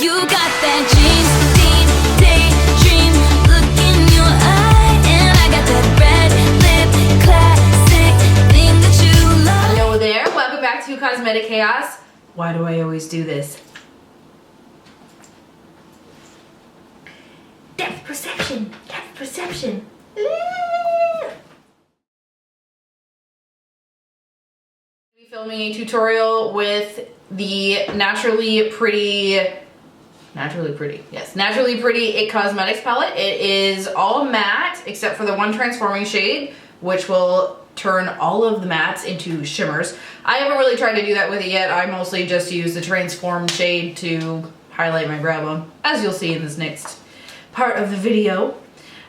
You got that dream, daydream look in your eye, and I got that red lip classic thing that you love. Hello there, welcome back to Cosmetic Chaos. Why do I always do this? Depth perception, depth perception. Filming a tutorial with the Naturally Pretty It Cosmetics palette. It is all matte except for the one transforming shade, which will turn all of the mattes into shimmers. I haven't really tried to do that with it yet. I mostly just use the transformed shade to highlight my brow bone, as you'll see in this next part of the video.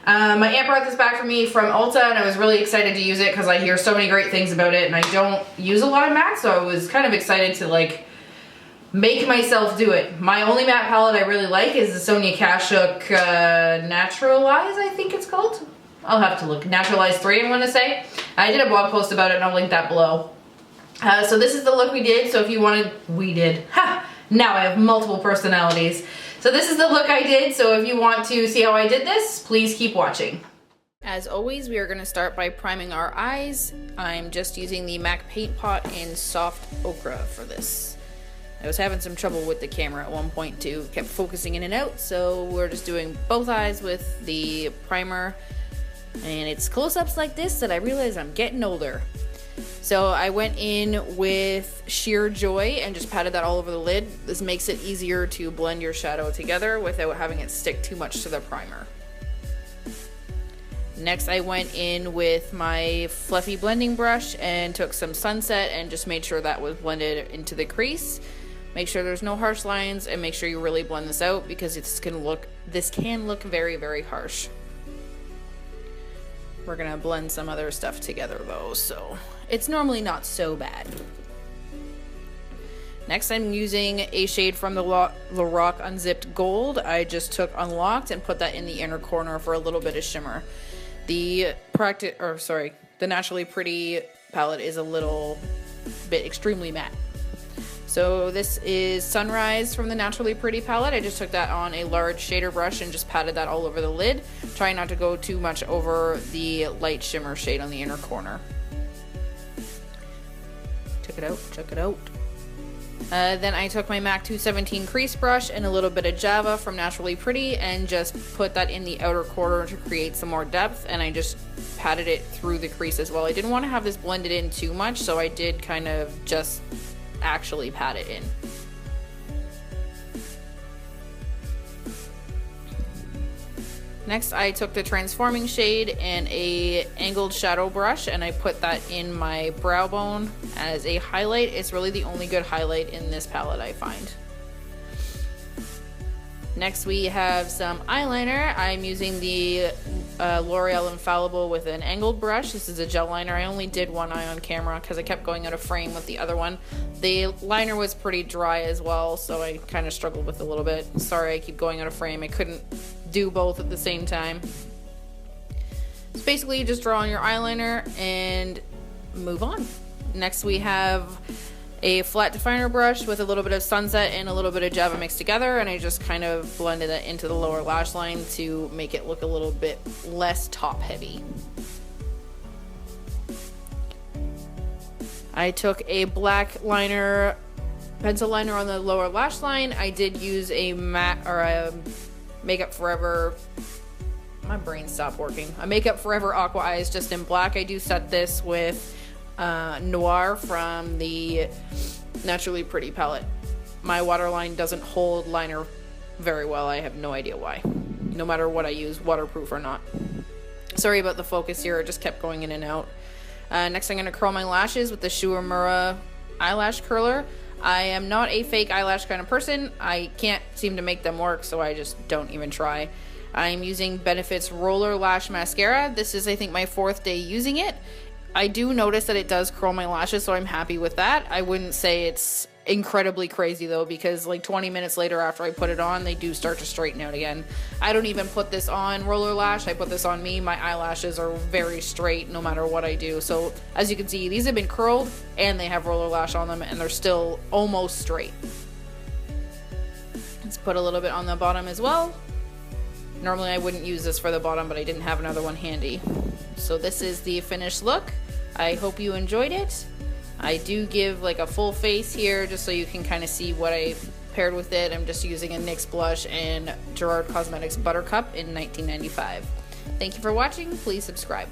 My aunt brought this back for me from Ulta, and I was really excited to use it because I hear so many great things about it, and I don't use a lot of matte, so I was kind of excited to like make myself do it. My only matte palette I really like is the Sonia Kashuk Naturalize, I think it's called. I'll have to look. Naturalize 3, I'm gonna say. I did a blog post about it, and I'll link that below. So this is the look we did, so if you wanted, ha! Now I have multiple personalities. So this is the look I did, so if you want to see how I did this, please keep watching. As always, we are going to start by priming our eyes. I'm just using the MAC Paint Pot in Soft Ochre for this. I was having some trouble with the camera at one point too, kept focusing in and out, so we're just doing both eyes with the primer. And it's close-ups like this that I realize I'm getting older. So I went in with Sheer Joy and just patted that all over the lid. This makes it easier to blend your shadow together without having it stick too much to the primer. Next I went in with my fluffy blending brush and took some Sunset and just made sure that was blended into the crease. Make sure there's no harsh lines and make sure you really blend this out because this can look very, very harsh. We're gonna blend some other stuff together though, so it's normally not so bad. Next I'm using a shade from the Lorac Unzipped Gold. I just took Unlocked and put that in the inner corner for a little bit of shimmer. The Naturally Pretty palette is a little bit extremely matte. So this is Sunrise from the Naturally Pretty palette. I just took that on a large shader brush and just patted that all over the lid. Trying not to go too much over the light shimmer shade on the inner corner. Check it out, check it out. Then I took my MAC 217 crease brush and a little bit of Java from Naturally Pretty and just put that in the outer corner to create some more depth, and I just patted it through the crease as well. I didn't want to have this blended in too much, so I did kind of just actually pat it in. Next I took the transforming shade and a angled shadow brush and I put that in my brow bone as a highlight. It's really the only good highlight in this palette I find. Next we have some eyeliner. I'm using the L'Oreal Infallible with an angled brush. This is a gel liner. I only did one eye on camera because I kept going out of frame with the other one. The liner was pretty dry as well, so I kind of struggled with it a little bit. Sorry I keep going out of frame. I couldn't do both at the same time. So basically you just draw on your eyeliner and move on. Next we have a flat definer brush with a little bit of Sunset and a little bit of Java mixed together, and I just kind of blended it into the lower lash line to make it look a little bit less top heavy. I took a black liner, pencil liner on the lower lash line. I did use a matte or a Makeup Forever, my brain stopped working, a Makeup Forever Aqua Eyes just in black. I do set this with Noir from the Naturally Pretty palette. My waterline doesn't hold liner very well. I have no idea why. No matter what I use, waterproof or not. Sorry about the focus here. It just kept going in and out. Next I'm going to curl my lashes with the Shuamura eyelash curler. I am not a fake eyelash kind of person. I can't seem to make them work, so I just don't even try. I'm using Benefit's Roller Lash Mascara. This is, I think, my 4th day using it. I do notice that it does curl my lashes, so I'm happy with that. I wouldn't say it's incredibly crazy though, because like 20 minutes later after I put it on, they do start to straighten out again. I don't even put this on roller lash. I put this on me. My eyelashes are very straight no matter what I do. So as you can see, these have been curled and they have roller lash on them and they're still almost straight. Let's put a little bit on the bottom as well. Normally I wouldn't use this for the bottom, but I didn't have another one handy. So this is the finished look. I hope you enjoyed it. I do give like a full face here just so you can kind of see what I paired with it. I'm just using a NYX blush and Gerard Cosmetics Buttercup in 1995. Thank you for watching. Please subscribe.